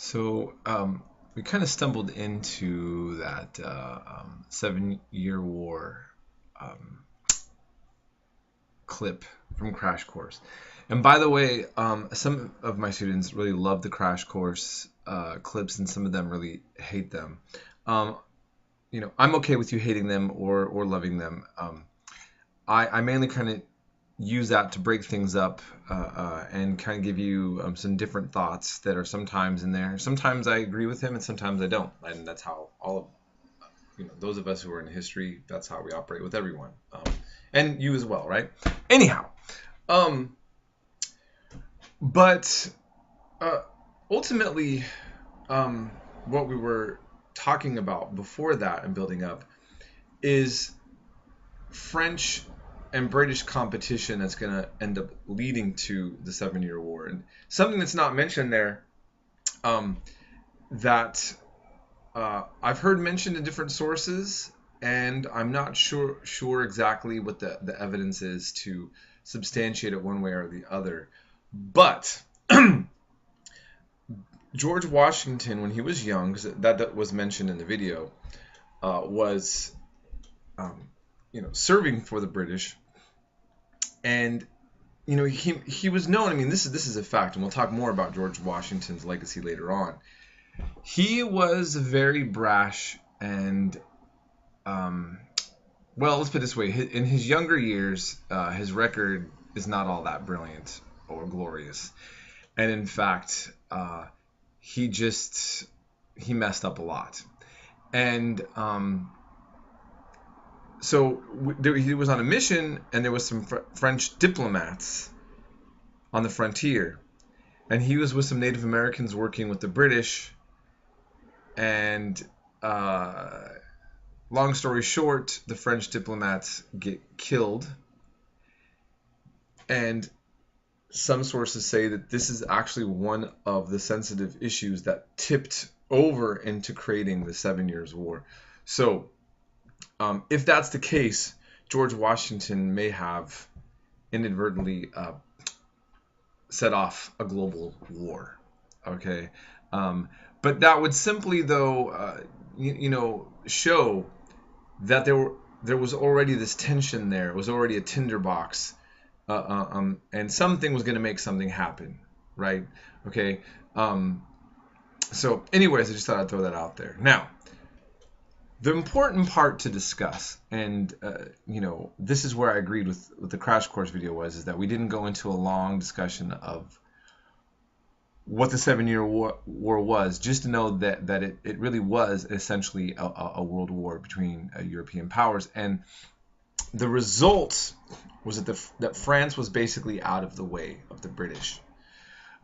So we kind of stumbled into that 7-Year War um, clip from Crash Course. And by the way, some of my students really love the Crash Course clips, and some of them really hate them. Um, I'm okay with you hating them or loving them. I mainly kind of use that to break things up and kind of give you some different thoughts that are sometimes in there. Sometimes I agree with him, and sometimes I don't, and that's how all of those of us who are in history. That's how we operate with everyone, and you as well, right? Anyhow, um, but uh, ultimately, what we were talking about before that and building up is French and British competition that's going to end up leading to the 7-Year War. And something that's not mentioned there um, that I've heard mentioned in different sources, and I'm not sure exactly what the evidence is to substantiate it one way or the other. But George Washington, when he was young, because that was mentioned in the video, was um, serving for the British, and he was known. I mean, this is a fact, and we'll talk more about George Washington's legacy later on. He was very brash and well, let's put it this way: in his younger years, his record is not all that brilliant or glorious, and in fact, he just he messed up a lot. And so he was on a mission, and there was some French diplomats on the frontier, and he was with some Native Americans working with the British. And long story short, the French diplomats get killed, and some sources say that this is actually one of the sensitive issues that tipped over into creating the 7 Years' War. So, if that's the case, George Washington may have inadvertently set off a global war. Okay, but that would simply, though, show that there was already this tension there. It was already a tinderbox, and something was going to make something happen, right? Okay. So, anyways, I just thought I'd throw that out there. Now, the important part to discuss, and this is where I agreed with the Crash Course video is that we didn't go into a long discussion of what the 7-Year War was, just to know that it really was essentially a world war between European powers, and the result was that France was basically out of the way of the British.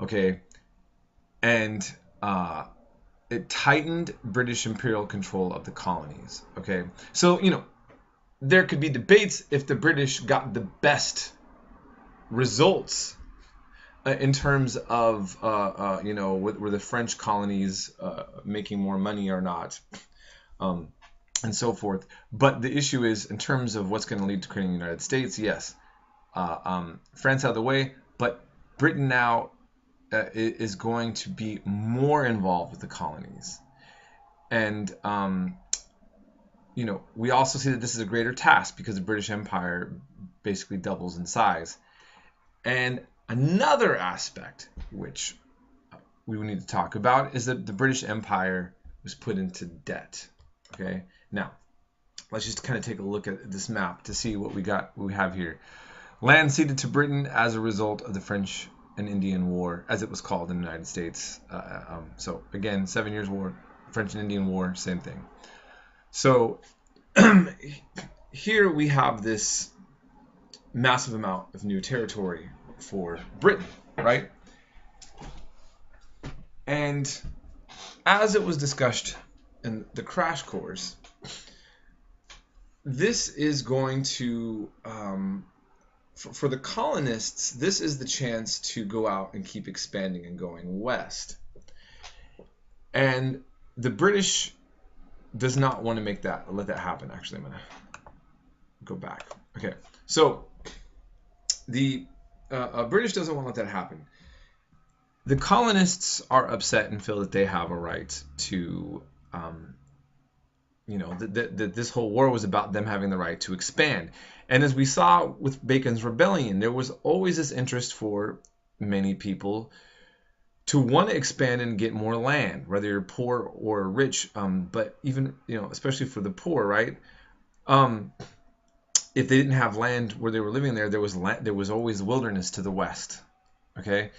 Okay, and it tightened British imperial control of the colonies. Okay, so there could be debates if the British got the best results in terms of were the French colonies making more money or not, and so forth. But the issue is, in terms of what's going to lead to creating the United States, yes, France out of the way, but Britain now is going to be more involved with the colonies. And we also see that this is a greater task because the British Empire basically doubles in size. And another aspect which we would need to talk about is that the British Empire was put into debt. Okay, now let's just kind of take a look at this map to see what we have here. Land ceded to Britain as a result of the French and Indian War, as it was called in the United States. So again, 7 Years' War, French and Indian War, same thing. So here we have this massive amount of new territory for Britain, right? And as it was discussed in the Crash Course, this is going to for the colonists, this is the chance to go out and keep expanding and going west. And the British does not want to let that happen. Actually, I'm going to go back. Okay, so the British doesn't want to let that happen. the colonists are upset and feel that they have a right to, that this whole war was about them having the right to expand. And as we saw with Bacon's Rebellion, there was always this interest for many people to want to expand and get more land, whether you're poor or rich. But even, especially for the poor, right? If they didn't have land where they were living there was always wilderness to the west. Okay.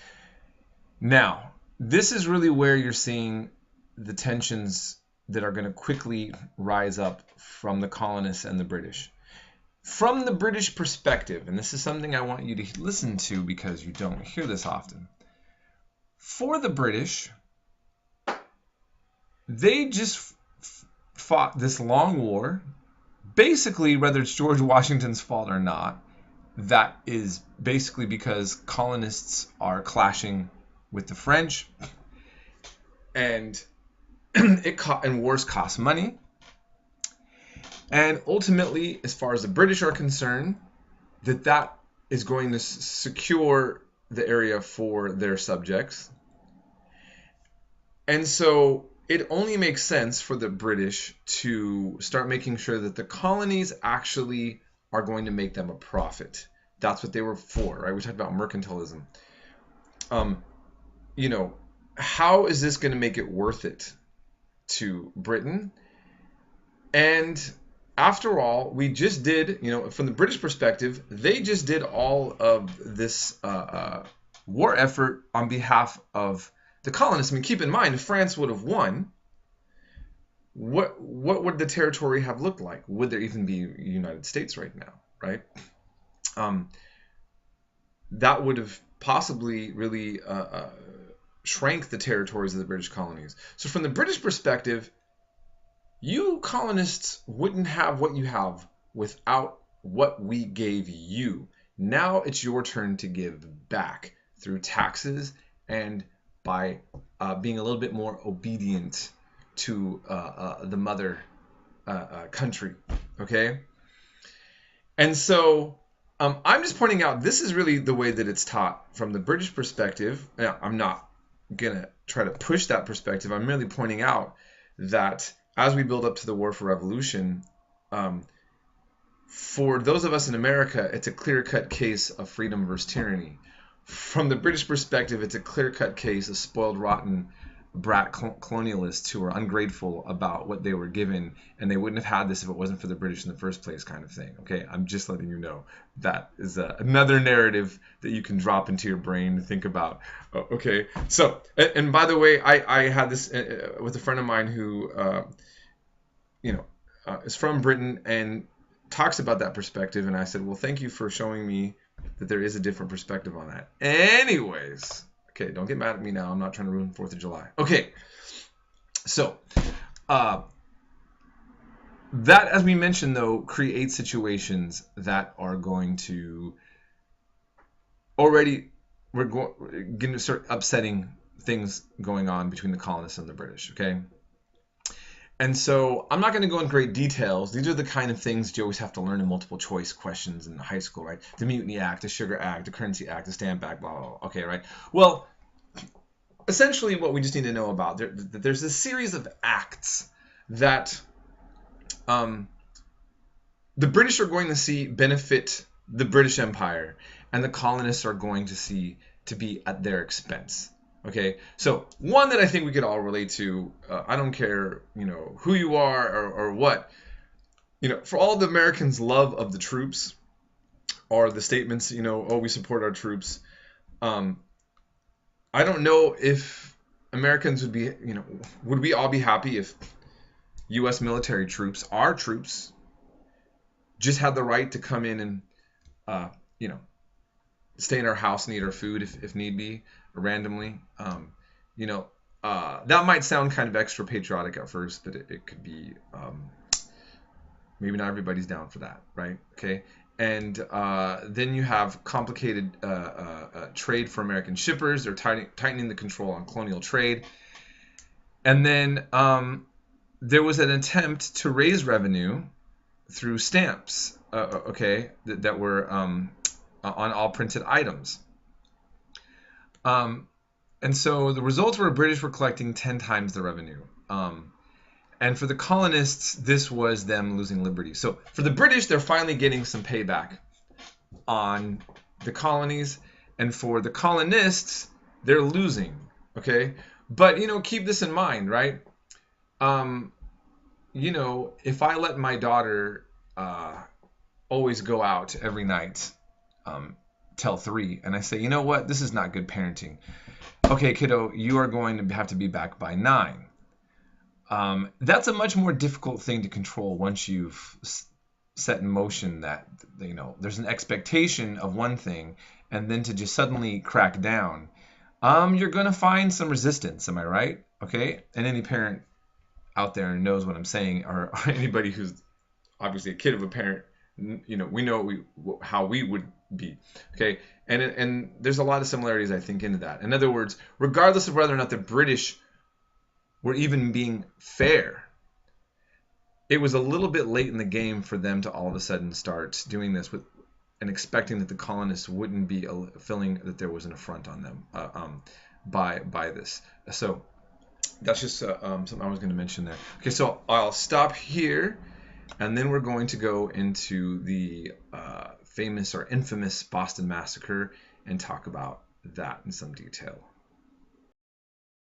Now, this is really where you're seeing the tensions that are going to quickly rise up from the colonists and the British. From the British perspective, and this is something I want you to listen to because you don't hear this often. For the British, they just fought this long war. Basically, whether it's George Washington's fault or not, that is basically because colonists are clashing with the French, and wars cost money. And ultimately, as far as the British are concerned, that is going to secure the area for their subjects. And so it only makes sense for the British to start making sure that the colonies actually are going to make them a profit. That's what they were for, right? We talked about mercantilism. How is this going to make it worth it to Britain? And after all, we just did, from the British perspective, they just did all of this war effort on behalf of the colonists. I mean, keep in mind, if France would have won, what would the territory have looked like? Would there even be United States right now, right? That would have possibly really shrank the territories of the British colonies. So from the British perspective, you colonists wouldn't have what you have without what we gave you. Now it's your turn to give back through taxes and by being a little bit more obedient to the mother country, okay? And so I'm just pointing out this is really the way that it's taught from the British perspective. Now, I'm not going to try to push that perspective. I'm merely pointing out that as we build up to the War for Revolution, for those of us in America, it's a clear-cut case of freedom versus tyranny. From the British perspective, it's a clear-cut case of spoiled, rotten, brat colonialists who are ungrateful about what they were given, and they wouldn't have had this if it wasn't for the British in the first place, kind of thing. Okay, I'm just letting you know that is another narrative that you can drop into your brain to think about. Okay, so and by the way, I had this with a friend of mine who is from Britain and talks about that perspective, and I said, well, thank you for showing me that there is a different perspective on that. Anyways, okay, don't get mad at me now. I'm not trying to ruin 4th of July. Okay, so that, as we mentioned, though, creates situations that are going to we're going to start upsetting things going on between the colonists and the British, okay? And so I'm not going to go into great details. These are the kind of things that you always have to learn in multiple choice questions in high school, right? The Mutiny Act, the Sugar Act, the Currency Act, the Stamp Act, blah, blah, blah. Okay, right? Well, essentially what we just need to know about, there's a series of acts that the British are going to see benefit the British Empire, and the colonists are going to see to be at their expense. Okay, so one that I think we could all relate to, I don't care, who you are or what, for all the Americans' love of the troops, or the statements, oh, we support our troops. I don't know if Americans would be, would we all be happy if U.S. military troops, our troops, just had the right to come in and, stay in our house and eat our food if need be, randomly. That might sound kind of extra patriotic at first, but it could be, maybe not everybody's down for that, right? Okay. And then you have complicated trade for American shippers. They're tightening the control on colonial trade. And then there was an attempt to raise revenue through stamps, that were on all printed items. And so the results were British were collecting 10 times the revenue. And for the colonists, this was them losing liberty. So for the British, they're finally getting some payback on the colonies. And for the colonists, they're losing. Okay? But, keep this in mind, right? If I let my daughter always go out every night till 3, and I say, you know what, this is not good parenting. Okay, kiddo, you are going to have to be back by 9. That's a much more difficult thing to control once you've set in motion that, there's an expectation of one thing, and then to just suddenly crack down, you're going to find some resistance. Am I right? Okay, and any parent out there knows what I'm saying, or anybody who's obviously a kid of a parent, we know how we would be. Okay, and there's a lot of similarities, I think, into that. In other words, regardless of whether or not the British were even being fair, it was a little bit late in the game for them to all of a sudden start doing this and expecting that the colonists wouldn't be feeling that there was an affront on them by this. So that's just something I was going to mention there. Okay, so I'll stop here, and then we're going to go into the famous or infamous Boston Massacre and talk about that in some detail.